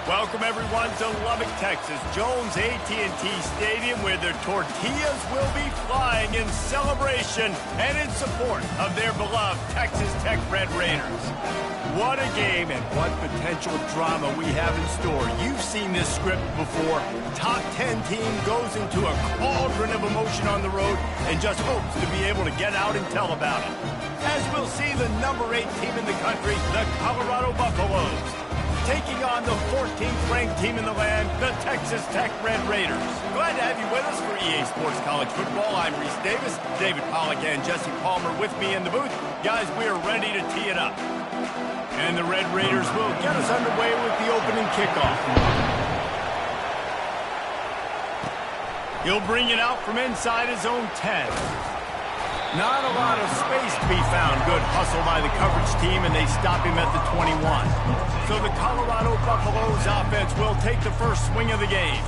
Welcome, everyone, to Lubbock, Texas, Jones AT&T Stadium, where their tortillas will be flying in celebration and in support of their beloved Texas Tech Red Raiders. What a game and what potential drama we have in store. You've seen this script before. Top 10 team goes into a cauldron of emotion on the road and just hopes to be able to get out and tell about it. As we'll see the number 8 team in the country, the Colorado Buffaloes, taking on the 14th ranked team in the land, the Texas Tech Red Raiders. Glad to have you with us for EA Sports College Football. I'm Reese Davis, David Pollack and Jesse Palmer with me in the booth. Guys, we are ready to tee it up. And the Red Raiders will get us underway with the opening kickoff. He'll bring it out from inside his own 10. Not a lot of space to be found. Good hustle by the coverage team, and they stop him at the 21. So the Colorado Buffaloes offense will take the first swing of the game.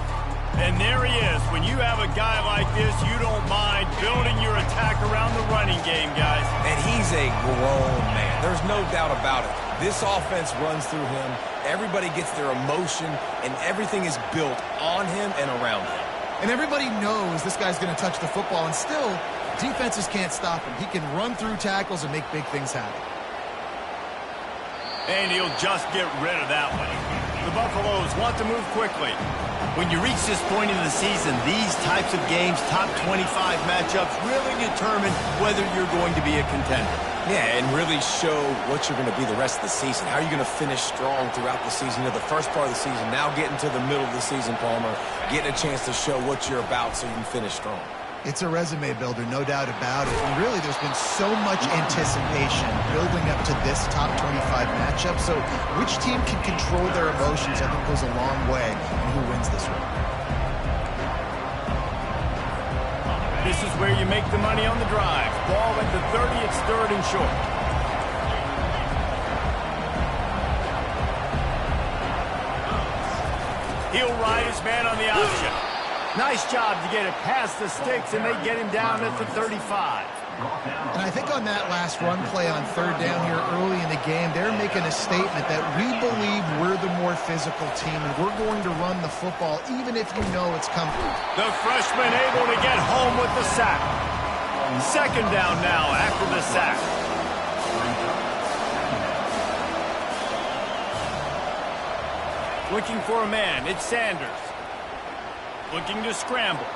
And there he is. When you have a guy like this, you don't mind building your attack around the running game, guys. And he's a grown man. There's no doubt about it. This offense runs through him. Everybody gets their emotion, and everything is built on him and around him. And everybody knows this guy's going to touch the football, and still, defenses can't stop him. He can run through tackles and make big things happen. And he'll just get rid of that one. The Buffaloes want to move quickly. When you reach this point in the season, these types of games, top 25 matchups, really determine whether you're going to be a contender. Yeah, and really show what you're going to be the rest of the season. How are you going to finish strong throughout the season? You know, the first part of the season, now getting to the middle of the season, Palmer, getting a chance to show what you're about so you can finish strong. It's a resume builder, no doubt about it. And really, there's been so much anticipation building up to this top 25 matchup. So which team can control their emotions, I think, goes a long way in who wins this one. This is where you make the money on the drive. Ball at the 30, it's third and short. He'll ride his man on the option. Nice job to get it past the sticks, and they get him down at the 35. And I think on that last run play on third down here early in the game, they're making a statement that we believe we're the more physical team, and we're going to run the football even if you know it's coming. The freshman able to get home with the sack. Second down now after the sack. Looking for a man, it's Sanders. Looking to scramble.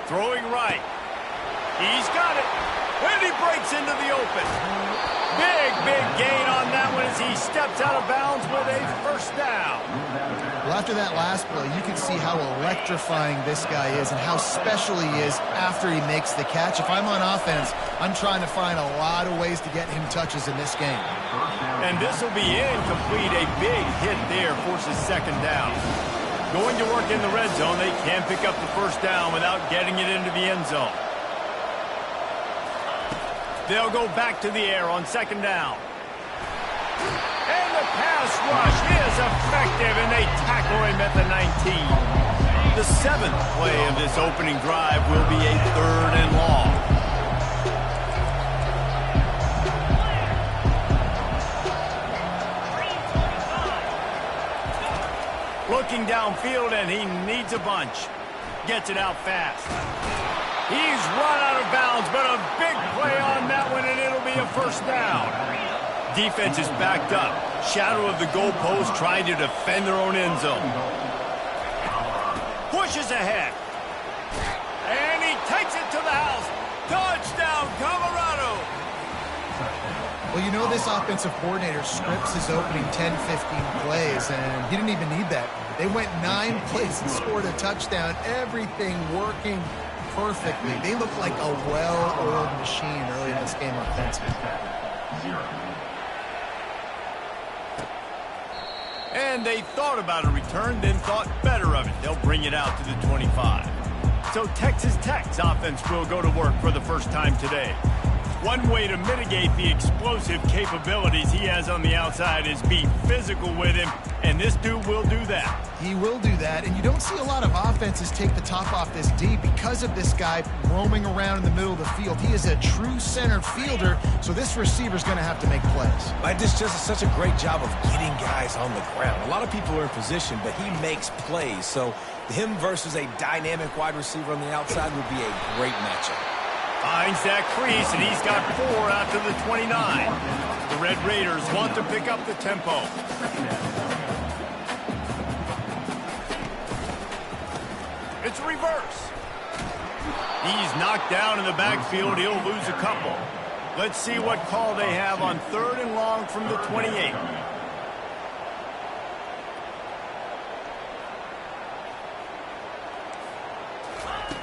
Throwing right. He's got it. And he breaks into the open. Big gain on that one as he steps out of bounds with a first down. Well, after that last play, you can see how electrifying this guy is and how special he is after he makes the catch. If I'm on offense, I'm trying to find a lot of ways to get him touches in this game. And this will be incomplete. A big hit there forces second down. Going to work in the red zone, they can't pick up the first down without getting it into the end zone. They'll go back to the air on second down. And the pass rush is effective, and they tackle him at the 19. The 7th play of this opening drive will be a third and long. Looking downfield, and he needs a bunch. Gets it out fast. He's run out of bounds, but a big play on that one, and it'll be a first down. Defense is backed up. Shadow of the goalpost trying to defend their own end zone. Pushes ahead. And he takes it to the house. Touchdown, Colorado! Well, you know this offensive coordinator scripts his opening 10, 15 plays, and he didn't even need that. They went 9 plays and scored a touchdown. Everything working perfectly. They look like a well-oiled machine early in this game offensively. And they thought about a return, then thought better of it. They'll bring it out to the 25. So Texas Tech's offense will go to work for the first time today. One way to mitigate the explosive capabilities he has on the outside is be physical with him, and this dude will do that. He will do that, and you don't see a lot of offenses take the top off this D because of this guy roaming around in the middle of the field. He is a true center fielder, so this receiver's going to have to make plays. This just is such a great job of getting guys on the ground. A lot of people are in position, but he makes plays, so him versus a dynamic wide receiver on the outside would be a great matchup. Finds that crease, and he's got 4 out to the 29. The Red Raiders want to pick up the tempo. It's a reverse. He's knocked down in the backfield. He'll lose a couple. Let's see what call they have on 3rd and long from the 28.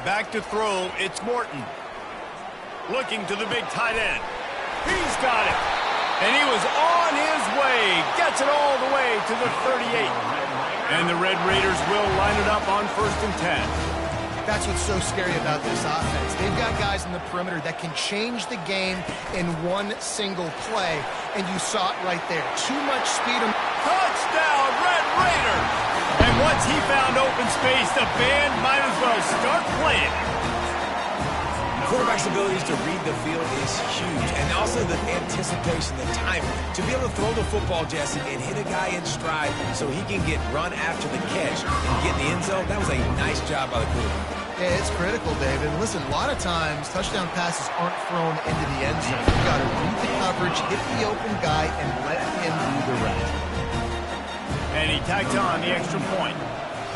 Back to throw, it's Morton. Looking to the big tight end. He's got it. And he was on his way. Gets it all the way to the 38. And the Red Raiders will line it up on 1st and 10. That's what's so scary about this offense. They've got guys in the perimeter that can change the game in one single play. And you saw it right there. Too much speed. Touchdown, Red Raiders! And once he found open space, the band might as well start playing. Quarterback's abilities to read the field is huge, and also the anticipation, the timing. To be able to throw the football, Jesse, and hit a guy in stride so he can get run after the catch and get in the end zone, that was a nice job by the quarterback. Yeah, it's critical, David. Listen, a lot of times, touchdown passes aren't thrown into the end zone. You've got to read the coverage, hit the open guy, and let him do the rest. And he tacked on the extra point.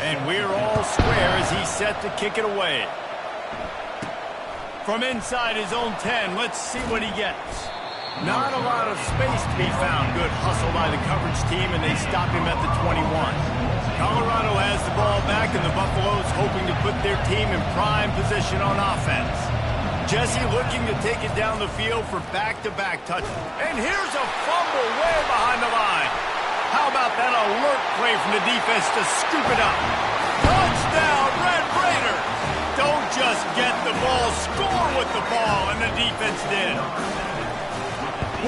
And we're all square as he's set to kick it away. From inside his own 10, let's see what he gets. Not a lot of space to be found. Good hustle by the coverage team, and they stop him at the 21. Colorado has the ball back, and the Buffaloes hoping to put their team in prime position on offense. Jesse looking to take it down the field for back-to-back touches. And here's a fumble way behind the line. How about that alert play from the defense to scoop it up? Touchdown, Red Raiders! Don't just get the ball, score with the ball, and the defense did.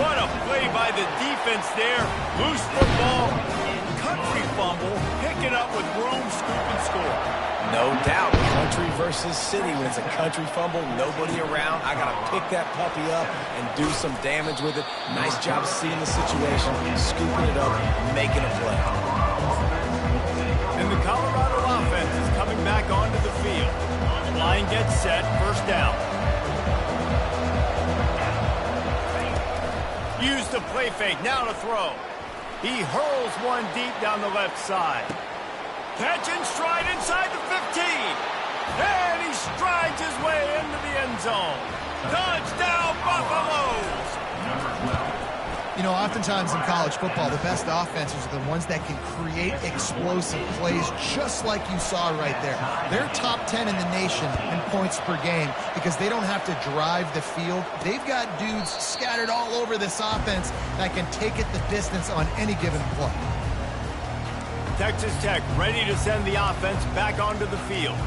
What a play by the defense there. Loose football, country fumble, pick it up with room, scoop, and score. No doubt, country versus city. When it's a country fumble, nobody around. I got to pick that puppy up and do some damage with it. Nice job seeing the situation, scooping it up, making a play. And the Colorado offense is coming back onto the field. Line gets set, 1st down. Use the play fake, now to throw. He hurls one deep down the left side. Catch and stride inside the 15. And he strides his way into the end zone. Touchdown, Buffaloes! You know, oftentimes in college football, the best offenses are the ones that can create explosive plays just like you saw right there. They're top 10 in the nation in points per game because they don't have to drive the field. They've got dudes scattered all over this offense that can take it the distance on any given play. Texas Tech ready to send the offense back onto the field.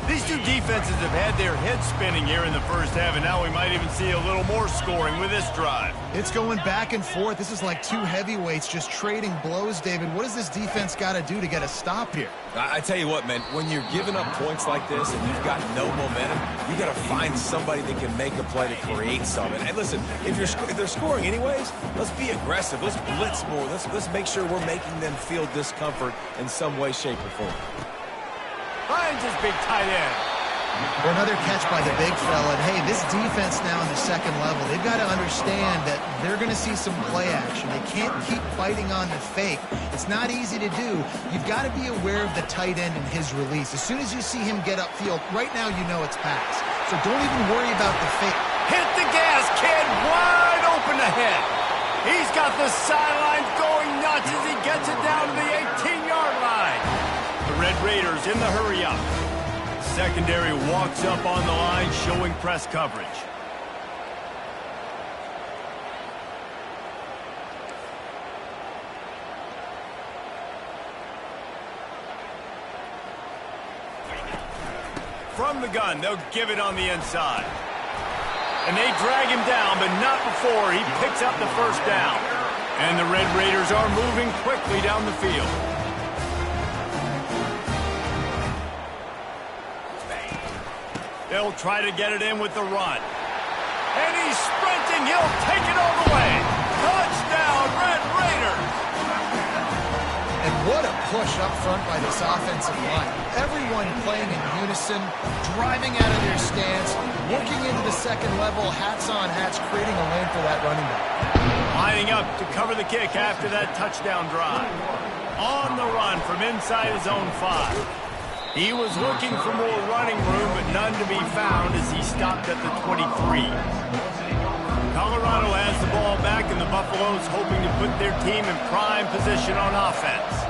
These two defenses have had their heads spinning here in the first half, and now we might even see a little more scoring with this drive. It's going back and forth. This is like two heavyweights just trading blows, David. What does this defense got to do to get a stop here? I tell you what, man, when you're giving up points like this and you've got no momentum, you got to find somebody that can make a play to create something. And listen, if they're scoring anyways, let's be aggressive. Let's blitz more. Let's make sure we're making them feel discomfort in some way, shape, or form. Finds his big tight end. For another catch by the big fella. And hey, this defense now in the second level, they've got to understand that they're going to see some play action. They can't keep fighting on the fake. It's not easy to do. You've got to be aware of the tight end and his release. As soon as you see him get upfield, right now you know it's pass. So don't even worry about the fake. Hit the gas, kid. Wide open ahead. He's got the sidelines going nuts as he gets it down to the 18-yard line. The Red Raiders in the hurry-up. Secondary walks up on the line, showing press coverage. From the gun, they'll give it on the inside. And they drag him down, but not before he picks up the first down. And the Red Raiders are moving quickly down the field. They'll try to get it in with the run. And he's sprinting. He'll take it all the way. Touchdown, Red Raiders. And what a push up front by this offensive line. Everyone playing in unison, driving out of their stance, working into the second level, hats on hats, creating a lane for that running back. Lining up to cover the kick after that touchdown drive. On the run from inside his own 5. He was looking for more running room, but none to be found as he stopped at the 23. Colorado has the ball back, and the Buffaloes hoping to put their team in prime position on offense.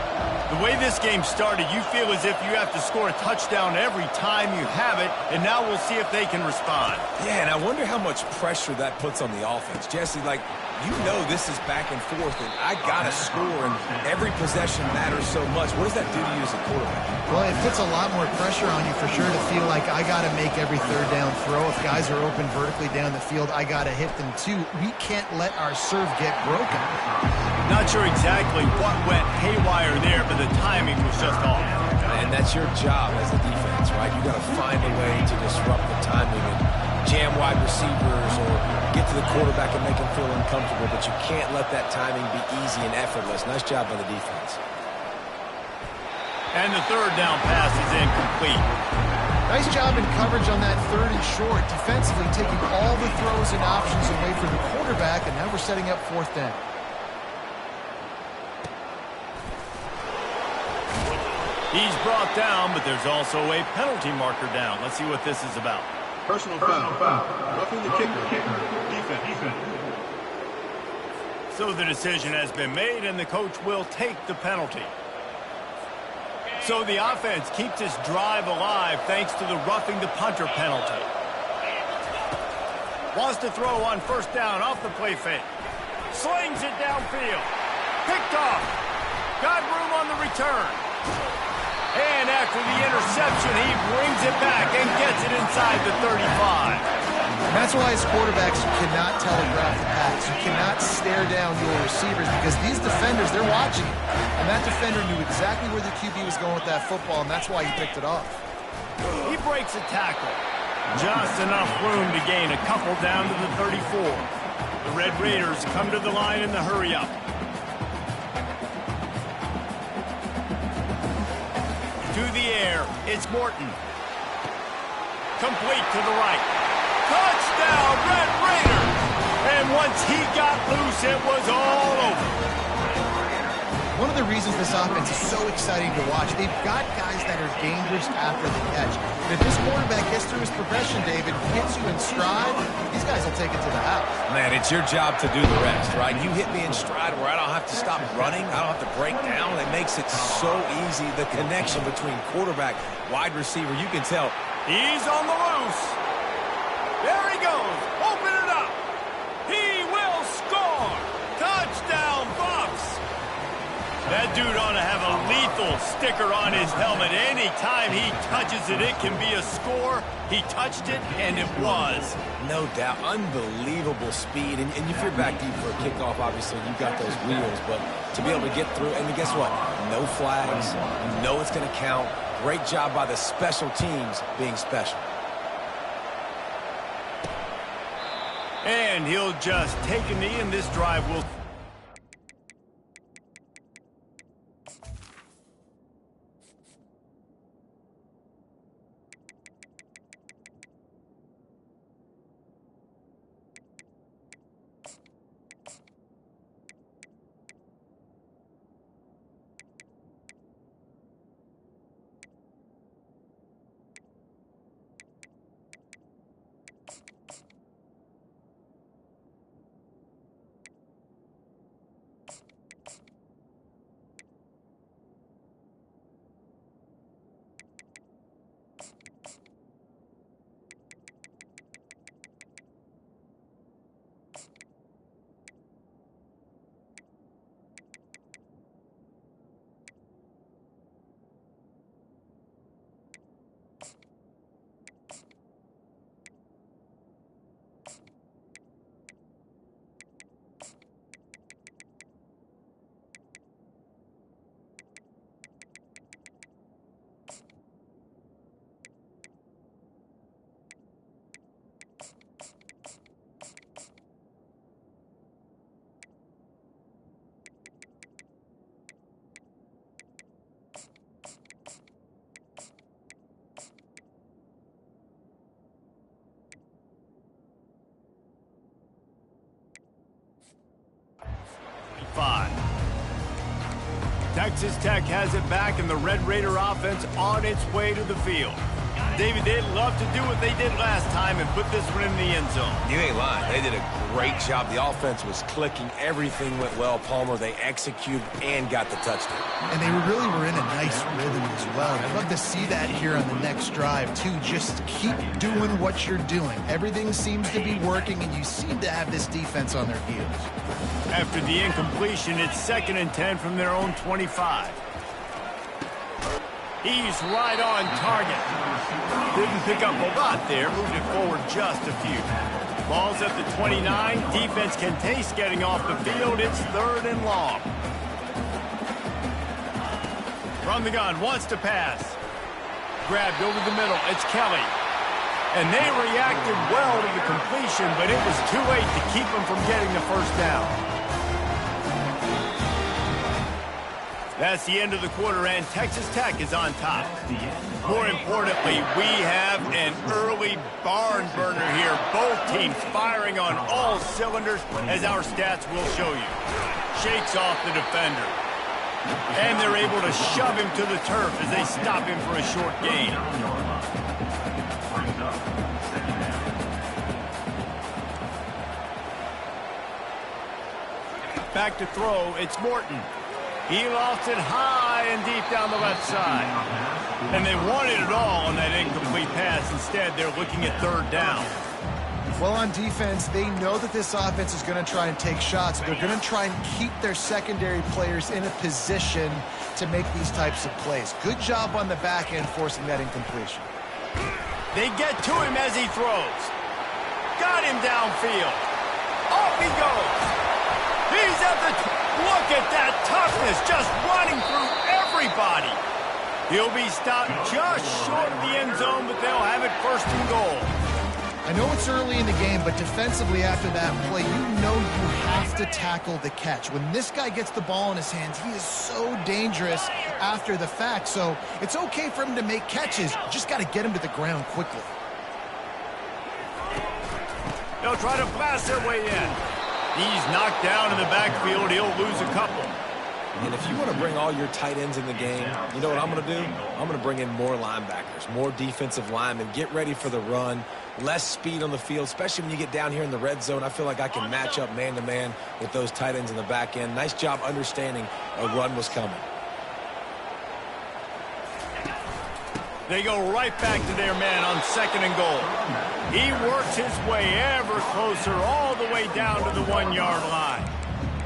The way this game started, you feel as if you have to score a touchdown every time you have it, and now we'll see if they can respond. Yeah, and I wonder how much pressure that puts on the offense. Jesse, like, you know this is back and forth, and I got to score, and every possession matters so much. What does that do to you as a quarterback? Well, it puts a lot more pressure on you for sure to feel like I got to make every third down throw. If guys are open vertically down the field, I got to hit them too. We can't let our serve get broken. Not sure exactly what went haywire there, but the timing was just off. And that's your job as a defense, right? You got to find a way to disrupt the timing and jam wide receivers or get to the quarterback and make him feel uncomfortable, but you can't let that timing be easy and effortless. Nice job by the defense. And the third down pass is incomplete. Nice job in coverage on that 3rd and short, defensively taking all the throws and options away from the quarterback, and now we're setting up 4th down. He's brought down, but there's also a penalty marker down. Let's see what this is about. Personal foul. Roughing the kicker. Defense. So the decision has been made, and the coach will take the penalty. So the offense keeps this drive alive thanks to the roughing the punter penalty. Wants to throw on 1st down off the play fake. Slings it downfield. Picked off. Got room on the return. And after the interception, he brings it back and gets it inside the 35. That's why as quarterbacks, you cannot telegraph the pass. You cannot stare down your receivers because these defenders, they're watching you. And that defender knew exactly where the QB was going with that football, and that's why he picked it off. He breaks a tackle. Just enough room to gain a couple down to the 34. The Red Raiders come to the line in the hurry-up. To the air, it's Morton. Complete to the right. Touchdown, Red Raiders! And once he got loose, it was all over. One of the reasons this offense is so exciting to watch, they've got guys that are dangerous after the catch. And if this quarterback gets through his progression, David, hits you in stride, these guys will take it to the house. Man, it's your job to do the rest, right? You hit me in stride where I don't have to stop running. I don't have to break down. It makes it so easy. The connection between quarterback, wide receiver, you can tell. He's on the loose. There he goes. Open it up. He will score. Touchdown, Buffs. That dude ought to have a lethal sticker on his helmet. Anytime he touches it, it can be a score. He touched it, and it was. No doubt. Unbelievable speed. And if you're back deep for a kickoff, obviously, you've got those wheels. But to be able to get through, and guess what? No flags. You know it's going to count. Great job by the special teams being special. And he'll just take a knee, and this drive will... Texas Tech has it back, and the Red Raider offense on its way to the field. David, they'd love to do what they did last time and put this one in the end zone. You ain't lying. They did a great job. The offense was clicking. Everything went well. Palmer, they executed and got the touchdown. And they really were in a nice rhythm as well. I'd love to see that here on the next drive, too. Just keep doing what you're doing. Everything seems to be working, and you seem to have this defense on their heels. After the incompletion, it's 2nd and 10 from their own 25. He's right on target. Didn't pick up a lot there. Moved it forward just a few. Ball's at the 29. Defense can taste getting off the field. It's 3rd and long. From the gun, wants to pass. Grabbed over the middle. It's Kelly. And they reacted well to the completion, but it was too late to keep them from getting the first down. That's the end of the quarter, and Texas Tech is on top. More importantly, we have an early barn burner here. Both teams firing on all cylinders, as our stats will show you. Shakes off the defender. And they're able to shove him to the turf as they stop him for a short gain. Back to throw, it's Morton. He lost it high and deep down the left side. And they wanted it all on that incomplete pass. Instead, they're looking at 3rd down. Well, on defense, they know that this offense is going to try and take shots. They're going to try and keep their secondary players in a position to make these types of plays. Good job on the back end forcing that incompletion. They get to him as he throws. Got him downfield. Off he goes. He's at the... Look at that toughness, just running through everybody. He'll be stopped just short of the end zone, but they'll have it 1st and goal. I know it's early in the game, but defensively after that play, you know you have to tackle the catch. When this guy gets the ball in his hands, he is so dangerous after the fact. So it's okay for him to make catches. Just got to get him to the ground quickly. They'll try to blast their way in. He's knocked down in the backfield. He'll lose a couple. And if you want to bring all your tight ends in the game, you know what I'm going to do? I'm going to bring in more linebackers, more defensive linemen, get ready for the run, less speed on the field, especially when you get down here in the red zone. I feel like I can match up man-to-man with those tight ends in the back end. Nice job understanding a run was coming. They go right back to their man on 2nd and goal. He works his way ever closer all the way down to the 1-yard line.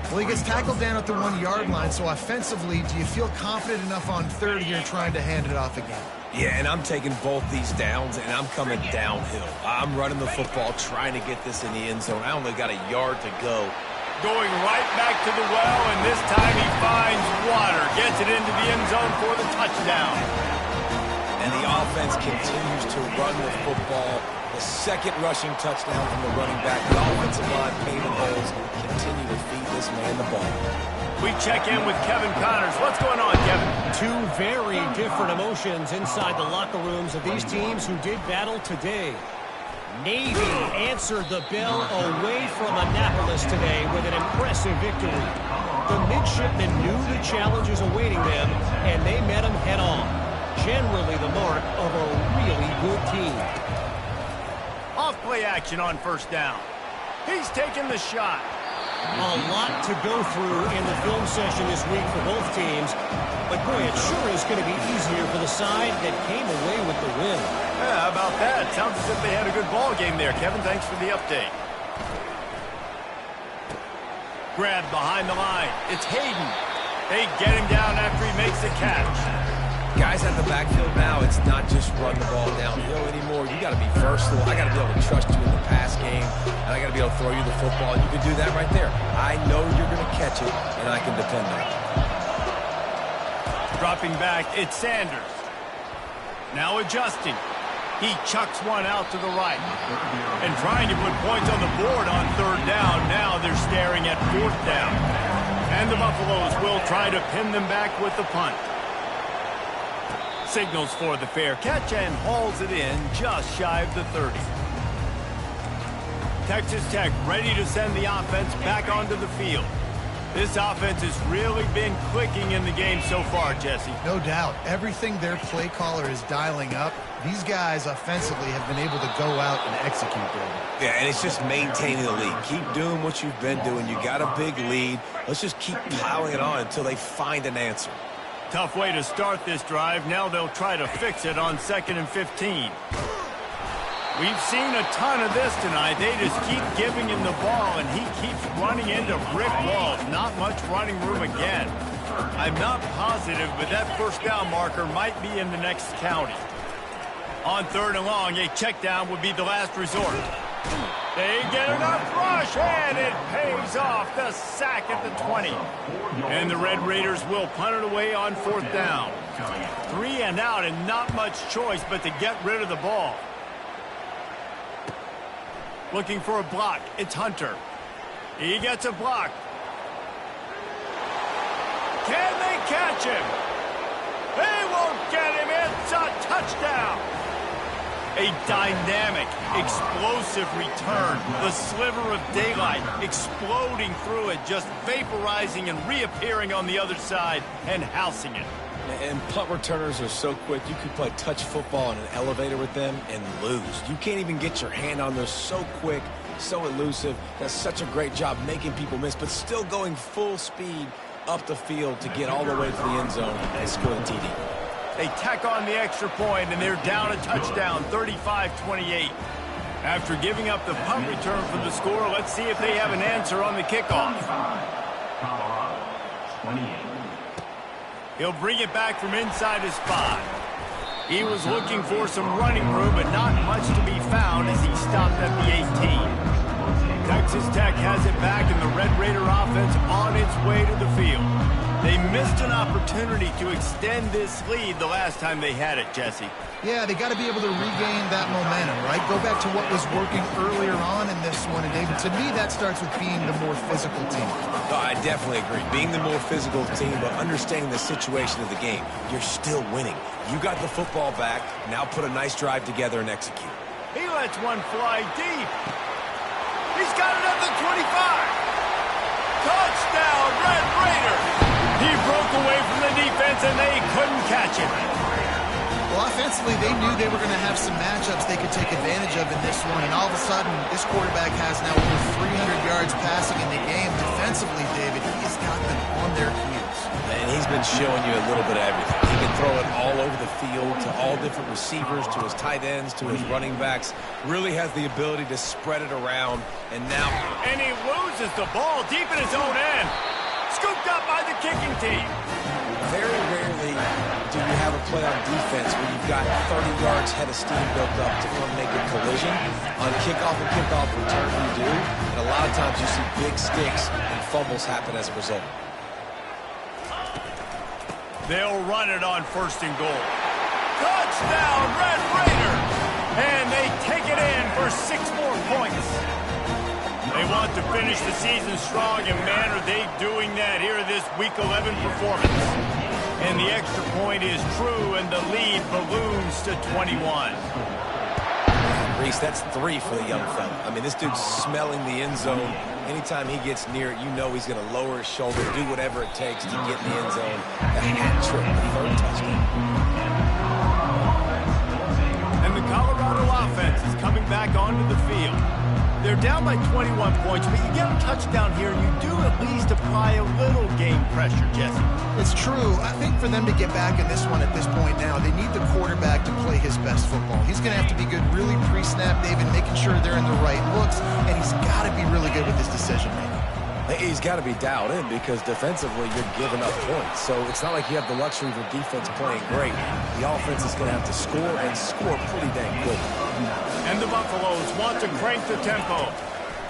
Well, he gets tackled down at the 1-yard line, so offensively, do you feel confident enough on 3rd here trying to hand it off again? Yeah, and I'm taking both these downs, and I'm coming downhill. I'm running the football, trying to get this in the end zone. I only got a yard to go. Going right back to the well, and this time he finds water. Gets it into the end zone for the touchdown. And the offense continues to run the football. The 2nd rushing touchdown from the running back. The offensive line paving holes. Continue to feed this man the ball. We check in with Kevin Connors. What's going on, Kevin? Two very different emotions inside the locker rooms of these teams who did battle today. Navy answered the bell away from Annapolis today with an impressive victory. The midshipmen knew the challenges awaiting them, and they met them head-on. Generally the mark of a really good team. Off-play action on 1st down. He's taking the shot. A lot to go through in the film session this week for both teams. But, boy, it sure is going to be easier for the side that came away with the win. Yeah, how about that? Sounds as if they had a good ball game there, Kevin. Thanks for the update. Grabbed behind the line. It's Hayden. They get him down after he makes the catch. Guys at the backfield now, it's not just run the ball downhill anymore. You got to be versatile. I got to be able to trust you in the pass game, and I got to be able to throw you the football. You can do that right there. I know you're going to catch it, and I can depend on it. Dropping back, it's Sanders. Now adjusting. He chucks one out to the right. And trying to put points on the board on 3rd down. Now they're staring at 4th down. And the Buffaloes will try to pin them back with the punt. Signals for the fair catch and hauls it in just shy of the 30. Texas Tech ready to send the offense back onto the field. This offense has really been clicking in the game so far, Jesse. No doubt. Everything their play caller is dialing up, these guys offensively have been able to go out and execute them. Yeah, and it's just maintaining the lead. Keep doing what you've been doing. You got a big lead. Let's just keep piling it on until they find an answer. Tough way to start this drive. Now they'll try to fix it on 2nd and 15. We've seen a ton of this tonight. They just keep giving him the ball, and he keeps running into brick walls. Not much running room again. I'm not positive, but that first down marker might be in the next county. On 3rd and long, a check down would be the last resort. They get enough rush, and it pays off. The sack at the 20. And the Red Raiders will punt it away on 4th down. 3 and out, and not much choice but to get rid of the ball. Looking for a block. It's Hunter. He gets a block. Can they catch him? They won't get him. It's a touchdown. A dynamic, explosive return. The sliver of daylight exploding through it, just vaporizing and reappearing on the other side and housing it. And punt returners are so quick. You could play touch football in an elevator with them and lose. You can't even get your hand on them. So quick, so elusive. Does such a great job making people miss, but still going full speed up the field to get all the way to the end zone and score the TD. They tack on the extra point, and they're down a touchdown, 35-28. After giving up the punt return for the score, let's see if they have an answer on the kickoff. 28. He'll bring it back from inside his 5. He was looking for some running room, but not much to be found as he stopped at the 18. Texas Tech has it back, and the Red Raider offense on its way to the field. They missed an opportunity to extend this lead the last time they had it, Jesse. Yeah, they got to be able to regain that momentum, right? Go back to what was working earlier on in this one. And, David, to me, that starts with being the more physical team. Oh, I definitely agree. Being the more physical team, but understanding the situation of the game. You're still winning. You got the football back. Now put a nice drive together and execute. He lets one fly deep. He's got it at the 25. Touchdown, Red Raiders. He broke away from the defense, and they couldn't catch him. Well, offensively, they knew they were going to have some matchups they could take advantage of in this one, and all of a sudden, this quarterback has now over 300 yards passing in the game. Defensively, David, he's got them on their heels. And he's been showing you a little bit of everything. He can throw it all over the field to all different receivers, to his tight ends, to his running backs. Really has the ability to spread it around, and now... And he loses the ball deep in his own end. Scooped up by the kicking team. Very rarely do you have a play on defense where you've got 30 yards head of steam built up to come make a collision. On kickoff and kickoff return, you do. And a lot of times you see big sticks and fumbles happen as a result. They'll run it on 1st and goal. Touchdown, Red Raiders! And they take it in for 6 more points. They want to finish the season strong, and man, are they doing that here in this Week 11 performance. And the extra point is true, and the lead balloons to 21. Reese, that's 3 for the young fella. I mean, this dude's smelling the end zone. Anytime he gets near it, you know he's going to lower his shoulder, do whatever it takes to get in the end zone. A hat trick, the 3rd touchdown. And the Colorado offense is coming back onto the field. They're down by 21 points, but you get a touchdown here, and you do at least apply a little game pressure, Jesse. It's true. I think for them to get back in this one at this point now, they need the quarterback to play his best football. He's going to have to be good really pre-snap, David, making sure they're in the right looks, and he's got to be really good with his decision-making. He's got to be dialed in because defensively you're giving up points. So it's not like you have the luxury of your defense playing great. The offense is going to have to score and score pretty dang quick. And the Buffaloes want to crank the tempo.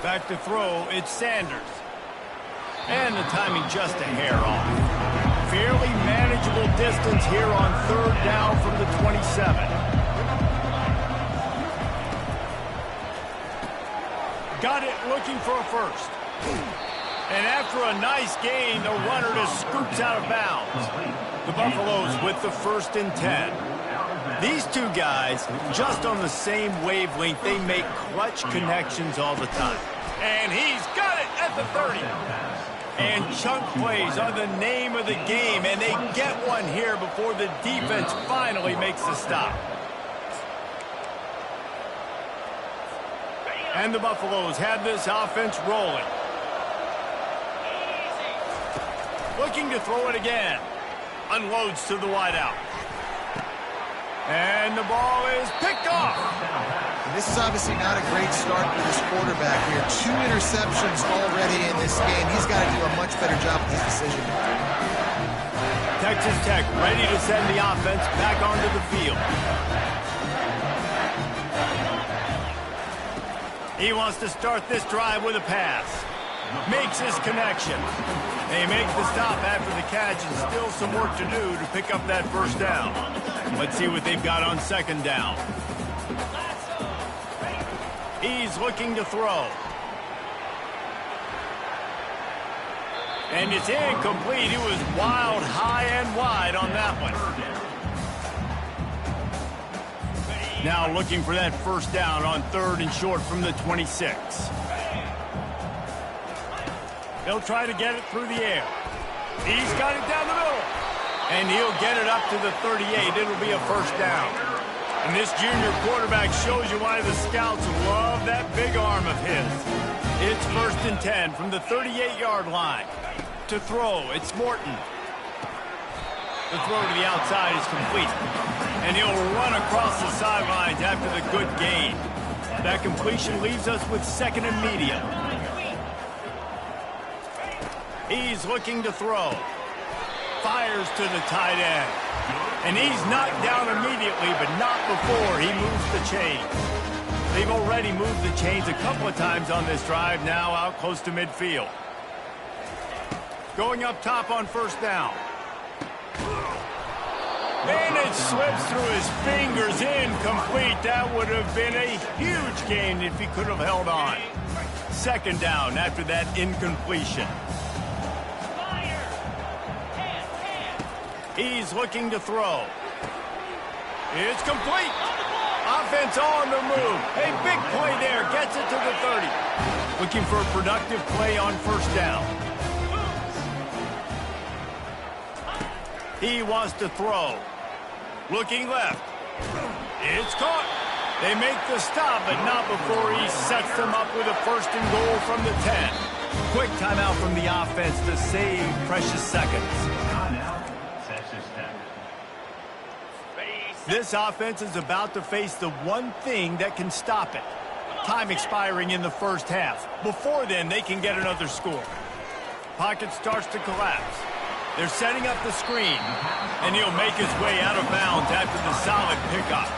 Back to throw, it's Sanders. And the timing just a hair off. Fairly manageable distance here on 3rd down from the 27. Got it, looking for a first. And after a nice gain, the runner just scoops out of bounds. The Buffaloes with the 1st and 10. These two guys, just on the same wavelength, they make clutch connections all the time. And he's got it at the 30. And chunk plays are the name of the game, and they get one here before the defense finally makes the stop. And the Buffaloes have this offense rolling. Looking to throw it again. Unloads to the wideout. And the ball is picked off. And this is obviously not a great start for this quarterback here. 2 interceptions already in this game. He's got to do a much better job with his decision. Texas Tech ready to send the offense back onto the field. He wants to start this drive with a pass. Makes his connection. They make the stop after the catch, and still some work to do to pick up that first down. Let's see what they've got on second down. He's looking to throw. And it's incomplete. It was wild, high and wide on that one. Now looking for that first down on 3rd and short from the 26. He'll try to get it through the air. He's got it down the middle. And he'll get it up to the 38. It'll be a first down. And this junior quarterback shows you why the scouts love that big arm of his. It's 1st and 10 from the 38-yard line. To throw, it's Morton. The throw to the outside is complete. And he'll run across the sidelines after the good gain. That completion leaves us with 2nd and medium. He's looking to throw. Fires to the tight end. And he's knocked down immediately, but not before he moves the chains. They've already moved the chains a couple of times on this drive, now out close to midfield. Going up top on first down. And it slips through his fingers, incomplete. That would have been a huge gain if he could have held on. 2nd down after that incompletion. He's looking to throw. It's complete. Offense on the move. A big play there. Gets it to the 30. Looking for a productive play on first down. He wants to throw. Looking left. It's caught. They make the stop, but not before he sets them up with a 1st and goal from the 10. Quick timeout from the offense to save precious seconds. This offense is about to face the one thing that can stop it. Time expiring in the first half. Before then, they can get another score. Pocket starts to collapse. They're setting up the screen, and he'll make his way out of bounds after the solid pickup.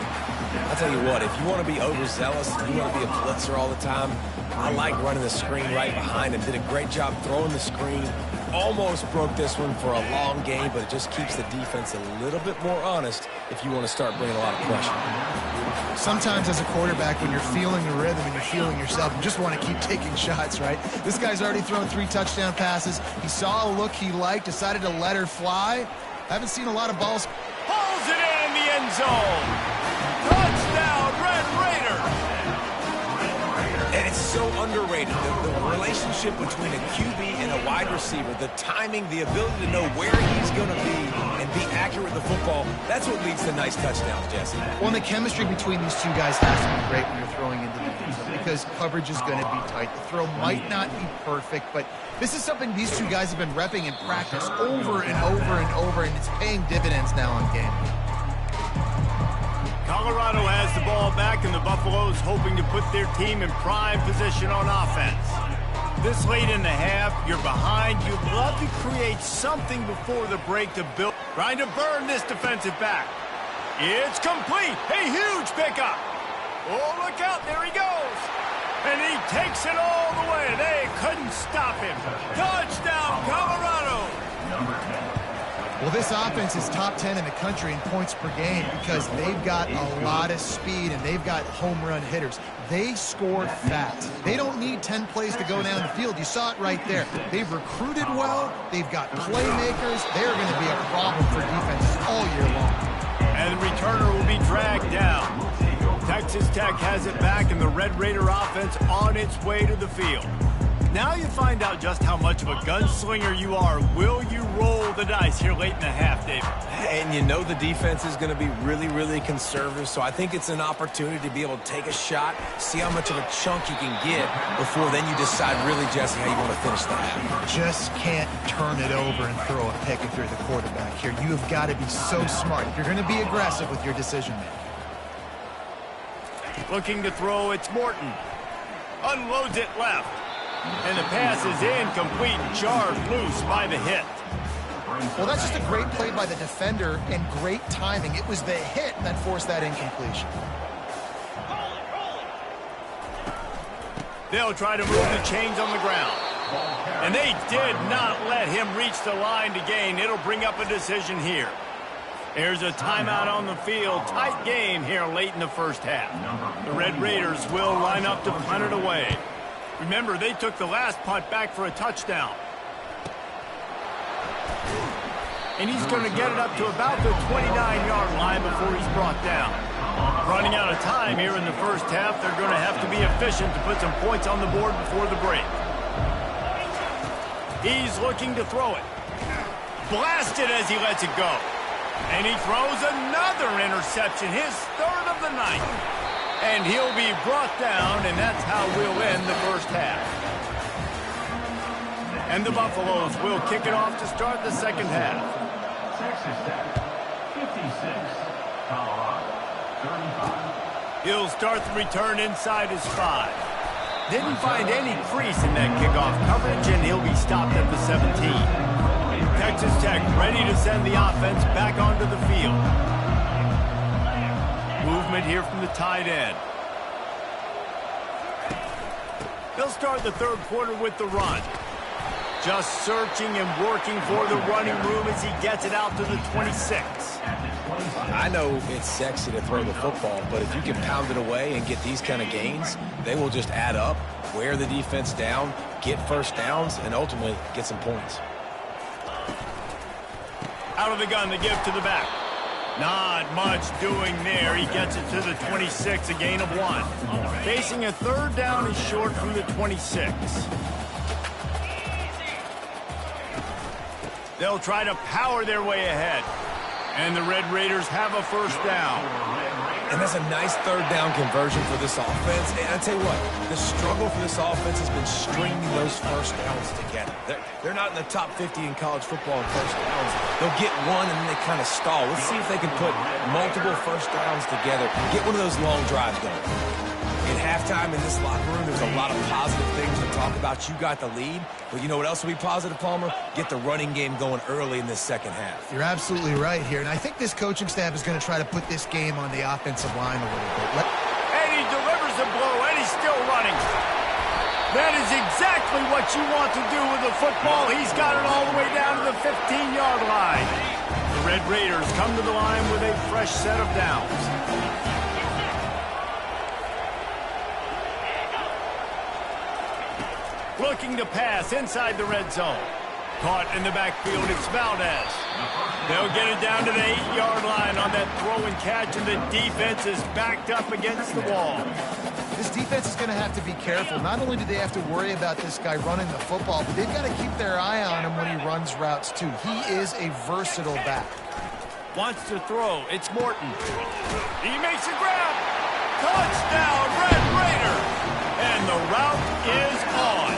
I'll tell you what, if you want to be overzealous, if you want to be a blitzer all the time, I like running the screen right behind him. Did a great job throwing the screen. Almost broke this one for a long game, but it just keeps the defense a little bit more honest if you want to start bringing a lot of pressure. Sometimes as a quarterback, when you're feeling the rhythm and you're feeling yourself, you just want to keep taking shots, right? This guy's already thrown 3 touchdown passes. He saw a look he liked, decided to let her fly. Haven't seen a lot of balls. Pulls it in the end zone. Touchdown, Red Raiders. And it's so underrated, the relationship between a QB and a wide receiver, the timing, the ability to know where he's going to be and be accurate with the football, that's what leads to nice touchdowns, Jesse. Well, and the chemistry between these two guys has to be great when you're throwing into the end zone because coverage is going to be tight. The throw might not be perfect, but this is something these two guys have been repping in practice over and over and over, and it's paying dividends now on game. Colorado has the ball back, and the Buffaloes hoping to put their team in prime position on offense. This late in the half, you're behind. You'd love to create something before the break to build. Trying to burn this defensive back. It's complete. A huge pickup. Oh, look out. There he goes. And he takes it all the way. They couldn't stop him. Touchdown, Colorado. Well, this offense is top 10 in the country in points per game because they've got a lot of speed and they've got home run hitters. They score fast. They don't need 10 plays to go down the field. You saw it right there. They've recruited well. They've got playmakers. They're going to be a problem for defenses all year long. And the returner will be dragged down. Texas Tech has it back, and the Red Raider offense on its way to the field. Now you find out just how much of a gunslinger you are. Will you roll the dice here late in the half, David? And you know the defense is going to be really, really conservative, so I think it's an opportunity to be able to take a shot, see how much of a chunk you can get before then you decide really, Jesse, how you want to finish the half. Just can't turn it over and throw a pick if you're the quarterback here. You have got to be so smart if you're going to be aggressive with your decision-making. Looking to throw, it's Morton. Unloads it left. And the pass is incomplete, jarred loose by the hit. Well, that's just a great play by the defender and great timing. It was the hit that forced that incompletion. They'll try to move the chains on the ground. And they did not let him reach the line to gain. It'll bring up a decision here. There's a timeout on the field. Tight game here late in the first half. The Red Raiders will line up to punt it away. Remember, they took the last punt back for a touchdown. And he's going to get it up to about the 29-yard line before he's brought down. Running out of time here in the first half, they're going to have to be efficient to put some points on the board before the break. He's looking to throw it. Blasted as he lets it go. And he throws another interception, his third of the night. And he'll be brought down, and that's how we'll end the first half. And the Buffaloes will kick it off to start the second half. Texas Tech, 56. Colorado, 35. He'll start the return inside his 5. Didn't find any crease in that kickoff coverage, and he'll be stopped at the 17. Texas Tech ready to send the offense back onto the field. Movement here from the tight end. They'll start the third quarter with the run. Just searching and working for the running room as he gets it out to the 26. I know it's sexy to throw the football, but if you can pound it away and get these kind of gains, they will just add up, wear the defense down, get first downs, and ultimately get some points. Out of the gun, they give to the back. Not much doing there. He gets it to the 26, a gain of 1. Facing a third down is short from the 26. They'll try to power their way ahead. And the Red Raiders have a first down. And that's a nice third down conversion for this offense. And I tell you what, the struggle for this offense has been stringing those first downs together. They're not in the top 50 in college football in first downs. They'll get one and then they kind of stall. Let's see if they can put multiple first downs together. Get one of those long drives going. At halftime in this locker room, there's a lot of positive things to talk about. You got the lead, but you know what else will be positive, Palmer? Get the running game going early in this second half. You're absolutely right here, and I think this coaching staff is going to try to put this game on the offensive line a little bit. And he delivers a blow, and he's still running. That is exactly what you want to do with the football. He's got it all the way down to the 15-yard line. The Red Raiders come to the line with a fresh set of downs. Looking to pass inside the red zone. Caught in the backfield, it's Valdez. They'll get it down to the 8-yard line on that throw and catch, and the defense is backed up against the wall. This defense is going to have to be careful. Not only do they have to worry about this guy running the football, but they've got to keep their eye on him when he runs routes, too. He is a versatile back. Wants to throw, it's Morton. He makes a grab. Touchdown, Red Raiders! And the route is on.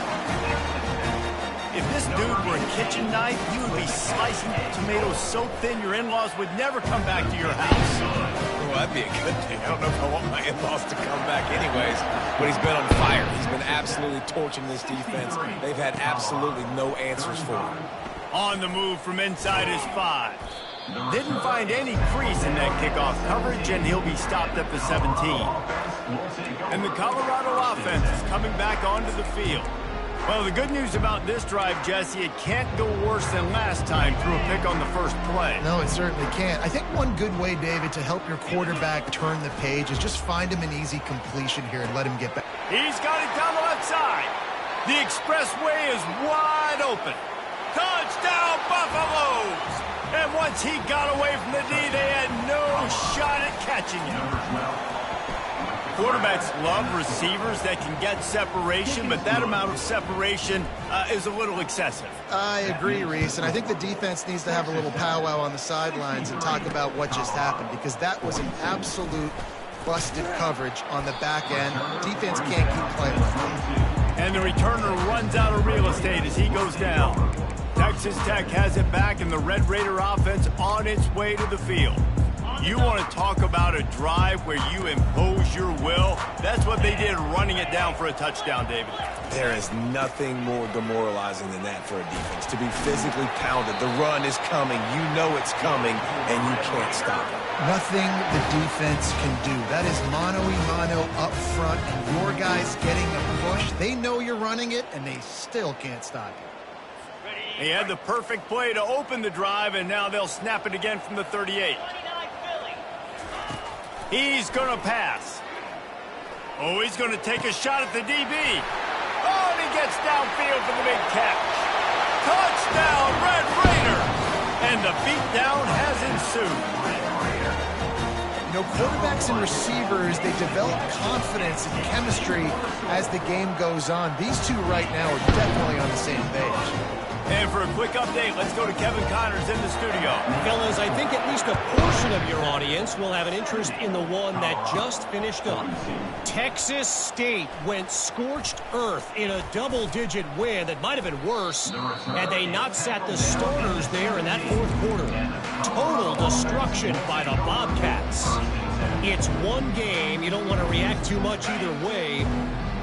If this dude were a kitchen knife, you would be slicing tomatoes so thin your in-laws would never come back to your house. Well, that'd be a good thing. I don't know if I want my in-laws to come back anyways, but he's been on fire. He's been absolutely torching this defense. They've had absolutely no answers for him. On the move from inside his 5. Didn't find any crease in that kickoff coverage, and he'll be stopped at the 17. And the Colorado offense is coming back onto the field. Well, the good news about this drive, Jesse, it can't go worse than last time through a pick on the first play. No, it certainly can't. I think one good way, David, to help your quarterback turn the page is just find him an easy completion here and let him get back. He's got it down the left side. The expressway is wide open. Touchdown, Buffaloes! And once he got away from the D, they had no shot at catching him. Quarterbacks love receivers that can get separation, but that amount of separation is a little excessive. I agree, Reese, and I think the defense needs to have a little powwow on the sidelines and talk about what just happened, because that was an absolute busted coverage on the back end. Defense can't keep playing like that. And the returner runs out of real estate as he goes down. Texas Tech has it back, and the Red Raider offense on its way to the field. You want to talk about a drive where you impose your will? That's what they did, running it down for a touchdown, David. There is nothing more demoralizing than that for a defense. To be physically pounded, the run is coming, you know it's coming, and you can't stop it. Nothing the defense can do. That is mano-a-mano up front, and your guys getting a push. They know you're running it, and they still can't stop you. He had the perfect play to open the drive, and now they'll snap it again from the 38. He's going to pass. Oh, he's going to take a shot at the DB. Oh, and he gets downfield for the big catch. Touchdown, Red Raider! And the beatdown has ensued. You know, quarterbacks and receivers, they develop confidence and chemistry as the game goes on. These two right now are definitely on the same page. And for a quick update, let's go to Kevin Connors in the studio. Fellas, I think at least a portion of your audience will have an interest in the one that just finished up. Texas State went scorched earth in a double-digit win that might have been worse had they not sat the starters there in that fourth quarter. Total destruction by the Bobcats. It's one game. You don't want to react too much either way.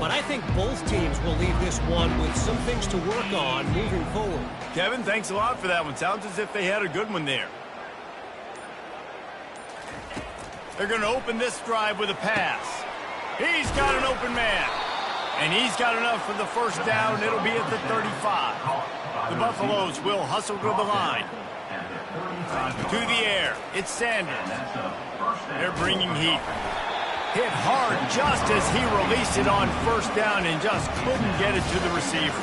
But I think both teams will leave this one with some things to work on moving forward. Kevin, thanks a lot for that one. Sounds as if they had a good one there. They're going to open this drive with a pass. He's got an open man. And he's got enough for the first down. It'll be at the 35. The Buffaloes will hustle to the line. To the air. It's Sanders. They're bringing heat. Hit hard just as he released it on first down and just couldn't get it to the receiver.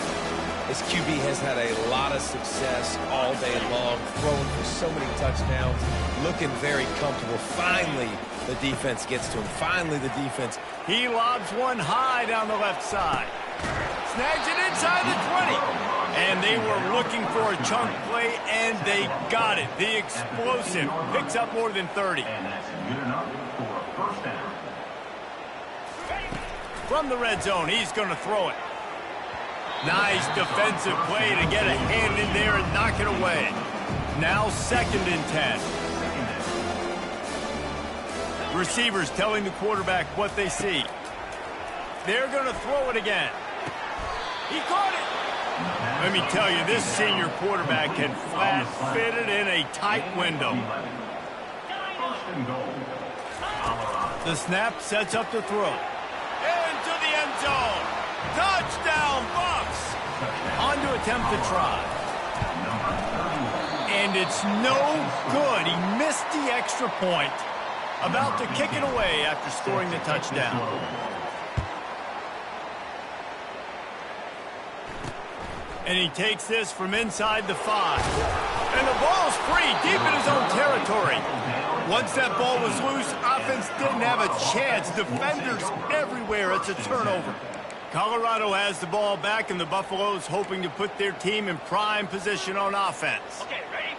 This QB has had a lot of success all day long, throwing for so many touchdowns, looking very comfortable. Finally, the defense gets to him. Finally, the defense. He lobs one high down the left side. Snags it inside the 20. And they were looking for a chunk play, and they got it. The explosive picks up more than 30. And that's good enough for a first down. From the red zone, he's going to throw it. Nice defensive play to get a hand in there and knock it away. Now 2nd and 10. Receivers telling the quarterback what they see. They're going to throw it again. He caught it. Let me tell you, this senior quarterback can flat fit it in a tight window. The snap sets up the throw. Into the end zone. Touchdown, Bucks. On to attempt the try. And it's no good. He missed the extra point. About to kick it away after scoring the touchdown. And he takes this from inside the 5. And the ball's free deep in his own territory. Once that ball was loose, offense didn't have a chance. Defenders everywhere. It's a turnover. Colorado has the ball back, and the Buffaloes hoping to put their team in prime position on offense.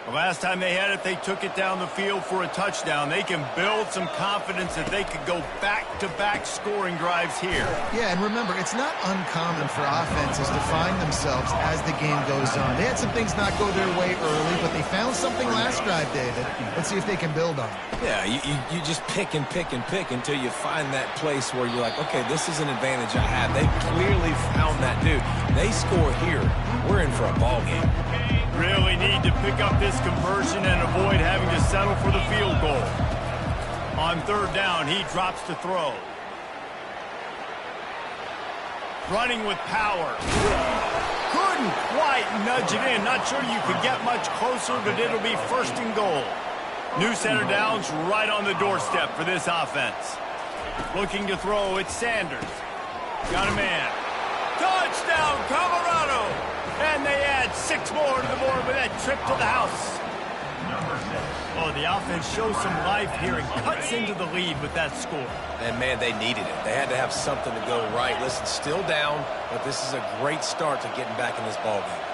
The last time they had it, they took it down the field for a touchdown. They can build some confidence that they could go back-to-back scoring drives here. Yeah, and remember, it's not uncommon for offenses to find themselves as the game goes on. They had some things not go their way early, but they found something last drive, David. Let's see if they can build on it. Yeah, you just pick and pick and pick until you find that place where you're like, okay, this is an advantage I have. They clearly found that dude. They score here. We're in for a ball game. Really need to pick up this conversion and avoid having to settle for the field goal. On 3rd down, he drops to throw. Running with power. Couldn't quite nudge it in. Not sure you could get much closer, but it'll be 1st and goal. New center downs right on the doorstep for this offense. Looking to throw, it's Sanders. Got a man. Touchdown, Colorado! And they add 6 more to the board with that trip to the house. Oh, the offense shows some life here and cuts into the lead with that score. And, man, they needed it. They had to have something to go right. Listen, still down, but this is a great start to getting back in this ballgame.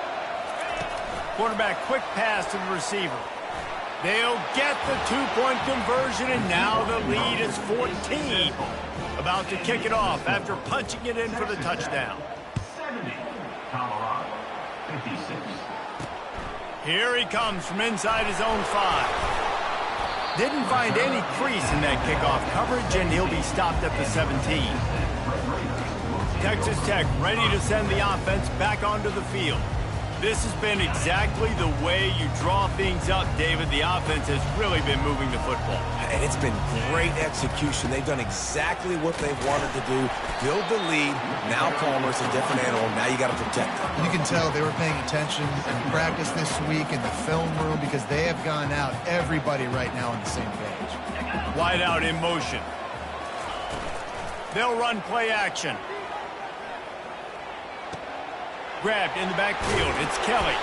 Quarterback, quick pass to the receiver. They'll get the two-point conversion, and now the lead is 14. About to kick it off after punching it in for the touchdown. 70, Colorado, 56. Here he comes from inside his own 5. Didn't find any crease in that kickoff coverage, and he'll be stopped at the 17. Texas Tech ready to send the offense back onto the field. This has been exactly the way you draw things up, David. The offense has really been moving the football. And it's been great execution. They've done exactly what they've wanted to do. Build the lead. Now Palmer's a different animal. Now you got to protect them. You can tell they were paying attention in practice this week in the film room because they have gone out, everybody right now on the same page. Wide out in motion. They'll run play action. Grabbed in the backfield. It's Kelly.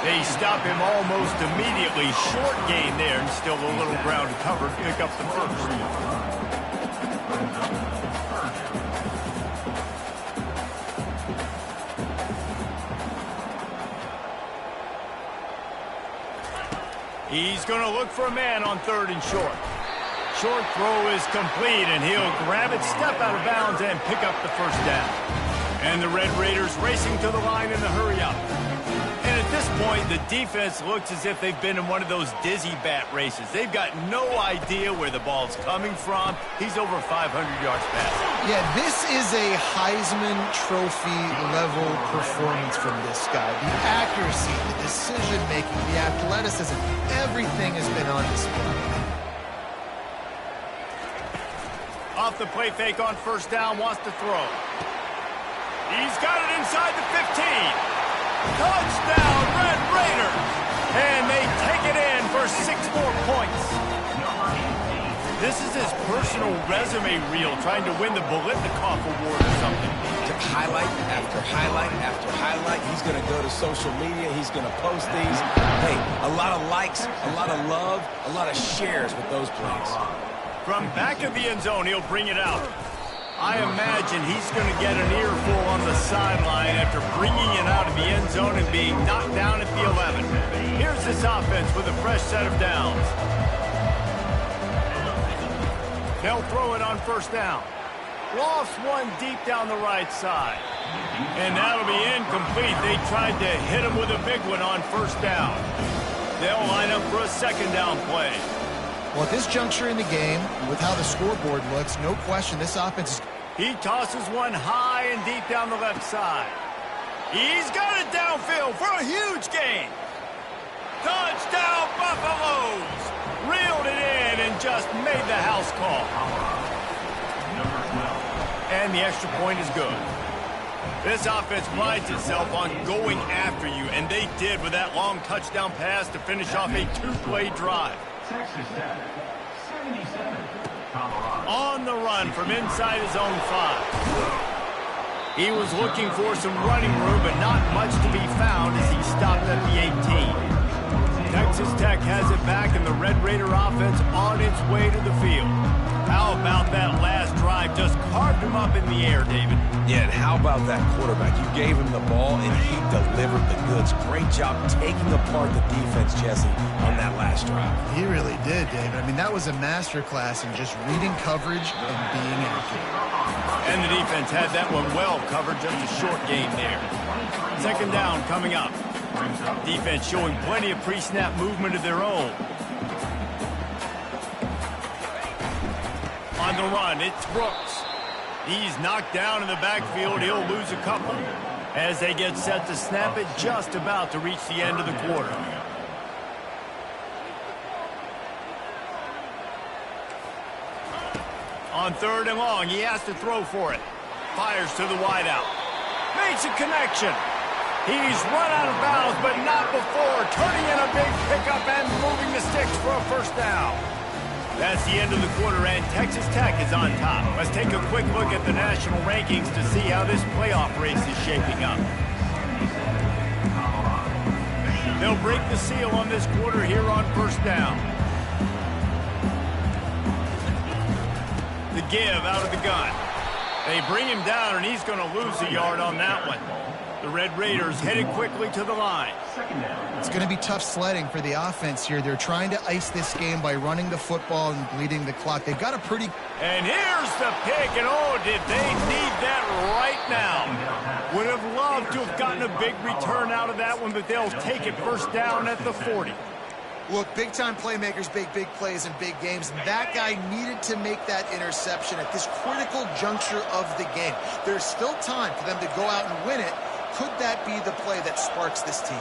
They stop him almost immediately. Short gain there, and still a little ground covered. Pick up the first. He's going to look for a man on 3rd and short. Short throw is complete, and he'll grab it, step out of bounds, and pick up the first down. And the Red Raiders racing to the line in the hurry-up. And at this point, the defense looks as if they've been in one of those dizzy bat races. They've got no idea where the ball's coming from. He's over 500 yards passing. Yeah, this is a Heisman Trophy-level performance from this guy. The accuracy, the decision-making, the athleticism, everything has been on display. Off the play fake on 1st down, wants to throw. He's got it inside the 15. Touchdown, Red Raiders. And they take it in for 6 more points. This is his personal resume reel, trying to win the Bolitnikoff Award or something. Highlight after highlight after highlight. He's going to go to social media. He's going to post these. Hey, a lot of likes, a lot of love, a lot of shares with those plays. From back of the end zone, he'll bring it out. I imagine he's going to get an earful on the sideline after bringing it out of the end zone and being knocked down at the 11. Here's this offense with a fresh set of downs. They'll throw it on 1st down. Lost one deep down the right side. And that'll be incomplete. They tried to hit him with a big one on 1st down. They'll line up for a 2nd down play. Well, at this juncture in the game, with how the scoreboard looks, no question this offense is... He tosses one high and deep down the left side. He's got it downfield for a huge gain. Touchdown, Buffaloes! Reeled it in and just made the house call. And the extra point is good. This offense prides itself on going after you, and they did with that long touchdown pass to finish off a 2-play drive. Texas Tech, 77, Colorado. On the run from inside his own 5. He was looking for some running room, but not much to be found as he stopped at the 18. Texas Tech has it back, and the Red Raider offense on its way to the field. How about that last drive? Just carved him up in the air, David. Yeah, and how about that quarterback? You gave him the ball, and he delivered the goods. Great job taking apart the defense, Jesse, on that last drive. He really did, David. I mean, that was a masterclass in just reading coverage and being accurate. And the defense had that one well covered, just a short gain there. 2nd down coming up. Defense showing plenty of pre-snap movement of their own. On the run, it's Brooks. He's knocked down in the backfield. He'll lose a couple as they get set to snap it, just about to reach the end of the quarter. On 3rd and long, he has to throw for it. Fires to the wideout. Makes a connection. He's run out of bounds, but not before. Turning in a big pickup and moving the sticks for a 1st down. That's the end of the quarter, and Texas Tech is on top. Let's take a quick look at the national rankings to see how this playoff race is shaping up. They'll break the seal on this quarter here on first down. The give out of the gun. They bring him down, and he's going to lose a yard on that one. The Red Raiders headed quickly to the line. It's going to be tough sledding for the offense here. They're trying to ice this game by running the football and bleeding the clock. They've got a pretty... And here's the pick, and oh, did they need that right now. Would have loved to have gotten a big return out of that one, but they'll take it first down at the 40. Look, big-time playmakers make big plays in big games, and that guy needed to make that interception at this critical juncture of the game. There's still time for them to go out and win it. Could that be the play that sparks this team?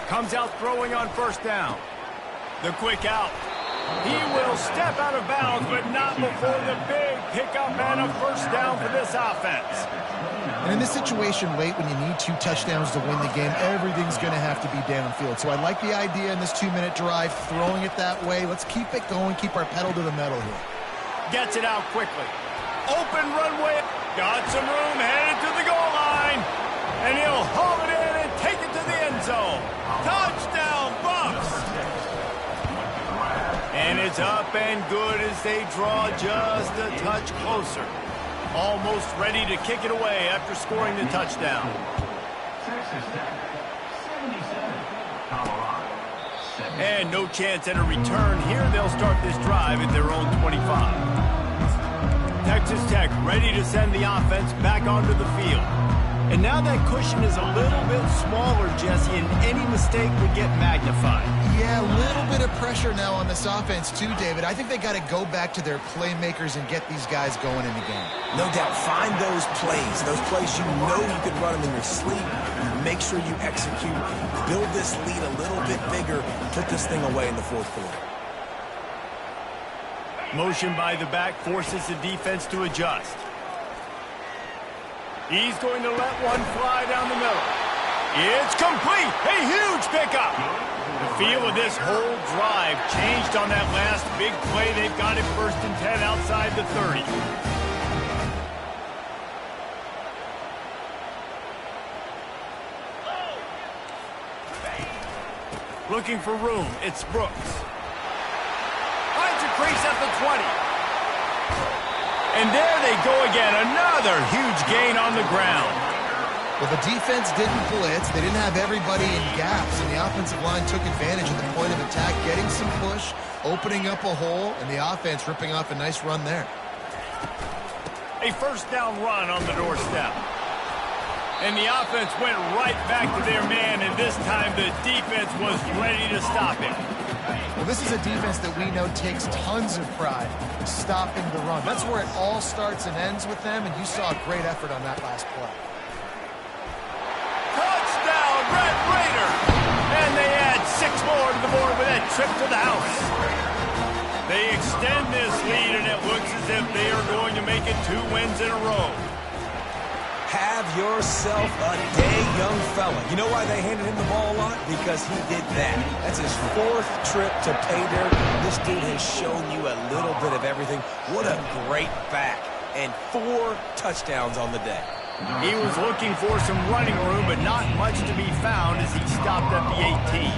Comes out throwing on first down. The quick out. He will step out of bounds, but not before the big pickup and a first down for this offense. And in this situation late when you need 2 touchdowns to win the game, everything's going to have to be downfield. So I like the idea in this 2-minute drive, throwing it that way. Let's keep it going, keep our pedal to the metal here. Gets it out quickly. Open runway. Got some room, headed to the goal line. And he'll haul it in and take it to the end zone. Touchdown, Bucks! And it's up and good as they draw just a touch closer. Almost ready to kick it away after scoring the touchdown. And no chance at a return here. They'll start this drive at their own 25. Texas Tech ready to send the offense back onto the field. And now that cushion is a little bit smaller, Jesse, and any mistake would get magnified. Yeah, a little bit of pressure now on this offense too, David. I think they got to go back to their playmakers and get these guys going in the game. No doubt. Find those plays you know you can run them in your sleep. Make sure you execute. Build this lead a little bit bigger. Put this thing away in the fourth quarter. Motion by the back forces the defense to adjust. He's going to let one fly down the middle. It's complete. A huge pickup. The feel of this whole drive changed on that last big play. They've got it 1st and 10 outside the 30. Looking for room. It's Brooks. Finds a crease at the 20. And there they go again. Another huge gain on the ground. Well, the defense didn't blitz. They didn't have everybody in gaps, and the offensive line took advantage of the point of attack, getting some push, opening up a hole, and the offense ripping off a nice run there. A first down run on the doorstep. And the offense went right back to their man, and this time the defense was ready to stop him. Well, this is a defense that we know takes tons of pride stopping the run. That's where it all starts and ends with them, and you saw a great effort on that last play. Touchdown, Red Raiders! And they add 6 more to the board with that trip to the house. They extend this lead, and it looks as if they are going to make it 2 wins in a row. Have yourself a day, young fella. You know why they handed him the ball a lot? Because he did that. That's his 4th trip to pay dirt. This dude has shown you a little bit of everything. What a great back. And 4 touchdowns on the day. He was looking for some running room, but not much to be found as he stopped at the 18.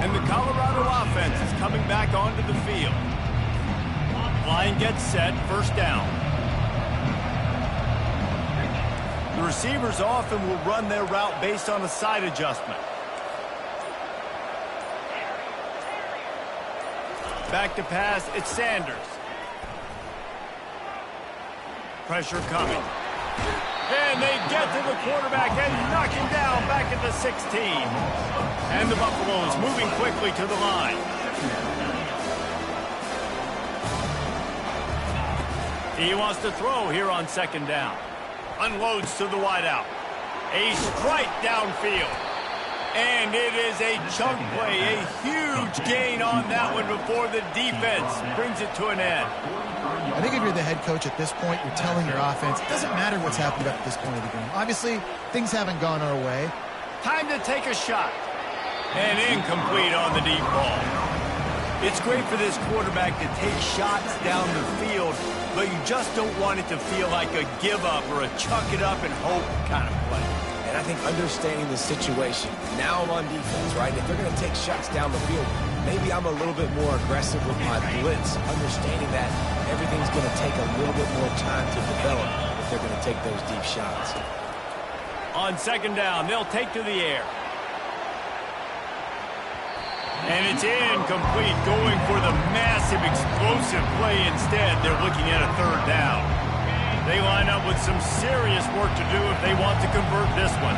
And the Colorado offense is coming back onto the field. Line gets set, first down. The receivers often will run their route based on a side adjustment. Back to pass, it's Sanders. Pressure coming. And they get to the quarterback and knock him down back at the 16. And the Buffaloes moving quickly to the line. He wants to throw here on second down. Unloads to the wideout. A strike downfield. And it is a chunk play, a huge gain on that one before the defense brings it to an end. I think if you're the head coach at this point, you're telling your offense, it doesn't matter what's happened up to this point of the game. Obviously, things haven't gone our way. Time to take a shot. And incomplete on the deep ball. It's great for this quarterback to take shots down the field, but you just don't want it to feel like a give-up or a chuck-it-up and hope kind of play. And I think understanding the situation, now I'm on defense, right? If they're going to take shots down the field, maybe I'm a little bit more aggressive with my blitz, understanding that everything's going to take a little bit more time to develop if they're going to take those deep shots. On second down, they'll take to the air. And it's incomplete, going for the massive explosive play instead. They're looking at a third down. They line up with some serious work to do if they want to convert this one.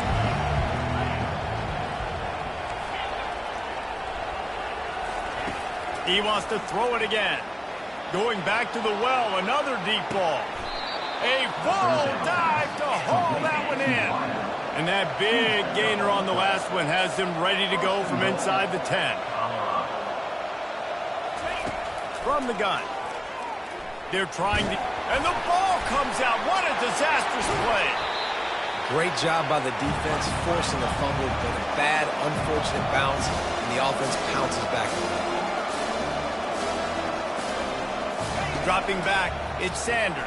He wants to throw it again. Going back to the well, another deep ball. A full dive to haul that one in. And that big gainer on the last one has them ready to go from inside the 10. From the gun. They're trying to... And the ball comes out. What a disastrous play. Great job by the defense, forcing the fumble, but a bad, unfortunate bounce, and the offense pounces back. Dropping back, it's Sanders.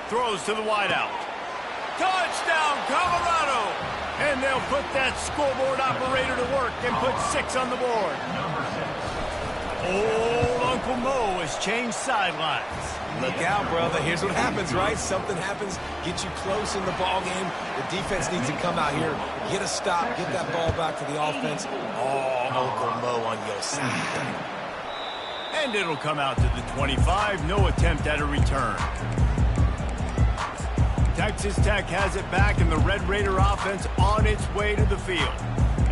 Throws to the wideout. Touchdown, Colorado! And they'll put that scoreboard operator to work and put 6 on the board. Old Uncle Mo has changed sidelines. Look out, brother. Here's what happens, right? Something happens, get you close in the ball game. The defense needs to come out here, get a stop, get that ball back to the offense. Oh, Uncle Mo on your side. And it'll come out to the 25. No attempt at a return. Texas Tech has it back, and the Red Raider offense on its way to the field.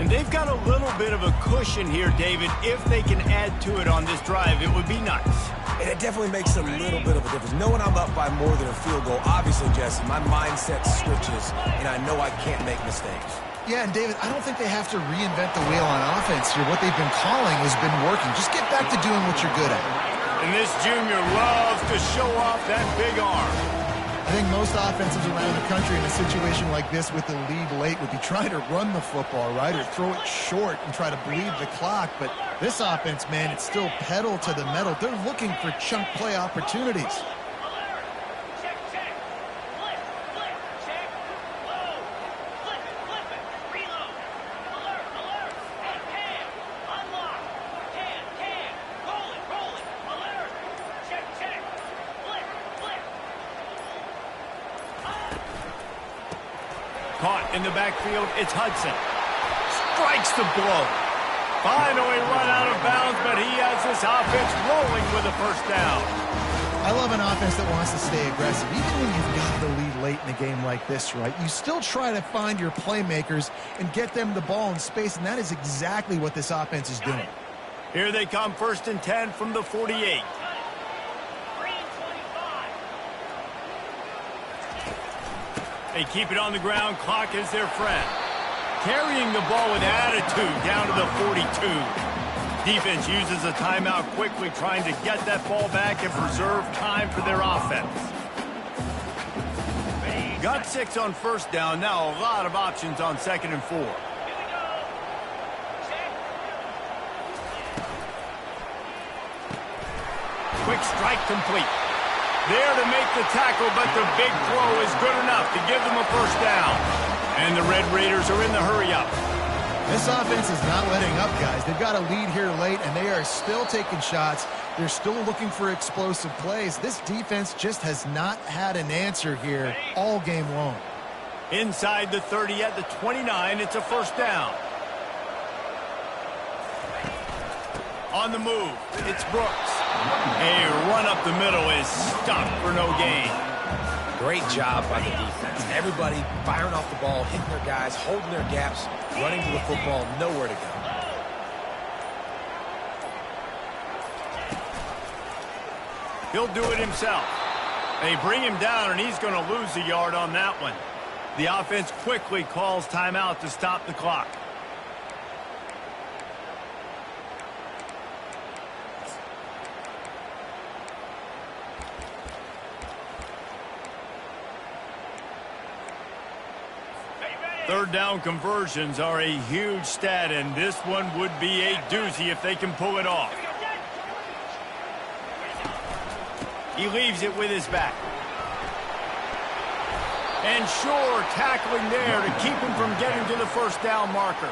And they've got a little bit of a cushion here, David. If they can add to it on this drive, it would be nice. And it definitely makes a little bit of a difference. Knowing I'm up by more than a field goal, obviously, Jesse, my mindset switches, and I know I can't make mistakes. Yeah, and David, I don't think they have to reinvent the wheel on offense here. What they've been calling has been working. Just get back to doing what you're good at. And this junior loves to show off that big arm. I think most offenses around the country in a situation like this with the lead late would be trying to run the football, right, or throw it short and try to bleed the clock. But this offense, man, it's still pedal to the metal. They're looking for chunk play opportunities. Caught in the backfield, it's Hudson. Strikes the blow. Finally run out of bounds, but he has this offense rolling with a first down. I love an offense that wants to stay aggressive. Even when you've got the lead late in a game like this, right, you still try to find your playmakers and get them the ball in space, and that is exactly what this offense is doing. Here they come, 1st and 10 from the 48. They keep it on the ground. Clock is their friend. Carrying the ball with attitude down to the 42. Defense uses a timeout quickly, trying to get that ball back and preserve time for their offense. Got 6 on first down. Now a lot of options on 2nd and 4. Quick strike complete. There to make the tackle, but the big throw is good enough to give them a first down. And the Red Raiders are in the hurry-up. This offense is not letting up, guys. They've got a lead here late, and they are still taking shots. They're still looking for explosive plays. This defense just has not had an answer here all game long. Inside the 30 at the 29, it's a first down. On the move, it's Brooks. A run up the middle is stopped for no gain. Great job by the defense. Everybody firing off the ball, hitting their guys, holding their gaps, running to the football, nowhere to go. He'll do it himself. They bring him down, and he's going to lose a yard on that one. The offense quickly calls timeout to stop the clock. Third down conversions are a huge stat, and this one would be a doozy if they can pull it off. He leaves it with his back. And sure, tackling there to keep him from getting to the first down marker.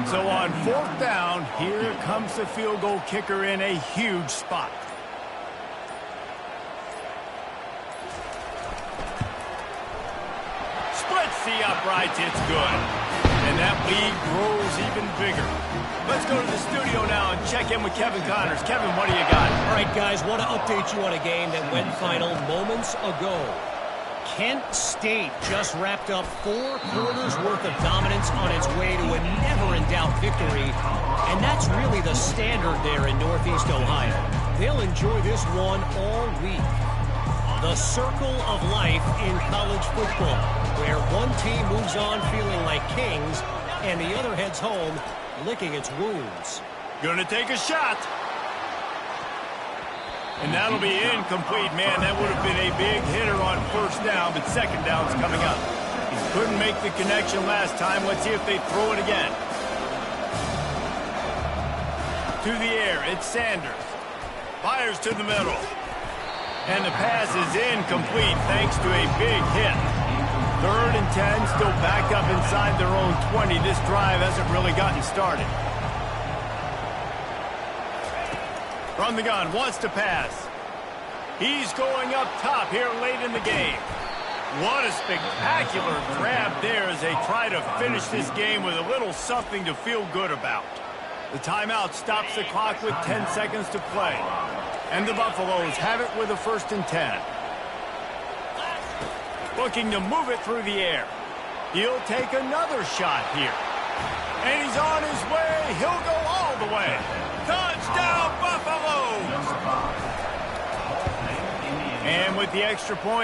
So on fourth down, here comes the field goal kicker in a huge spot. Splits the uprights, it's good. And that lead grows even bigger. Let's go to the studio now and check in with Kevin Connors. Kevin, what do you got? All right, guys, want to update you on a game that went final moments ago. Kent State just wrapped up 4 quarters worth of dominance on its way to a never-in-doubt victory. And that's really the standard there in Northeast Ohio. They'll enjoy this one all week. The circle of life in college football, where one team moves on feeling like kings and the other heads home licking its wounds. Gonna take a shot. And that'll be incomplete. Man, that would have been a big hitter on first down, but second down's coming up. He couldn't make the connection last time. Let's see if they throw it again. To the air, it's Sanders. Fires to the middle. And the pass is incomplete thanks to a big hit. 3rd and 10, still backed up inside their own 20. This drive hasn't really gotten started. From the gun, wants to pass. He's going up top here late in the game. What a spectacular grab there as they try to finish this game with a little something to feel good about. The timeout stops the clock with 10 seconds to play. And the Buffaloes have it with a 1st and 10. Looking to move it through the air. He'll take another shot here. And he's on his way. He'll go all the way. Touchdown, Buffaloes! And with the extra point,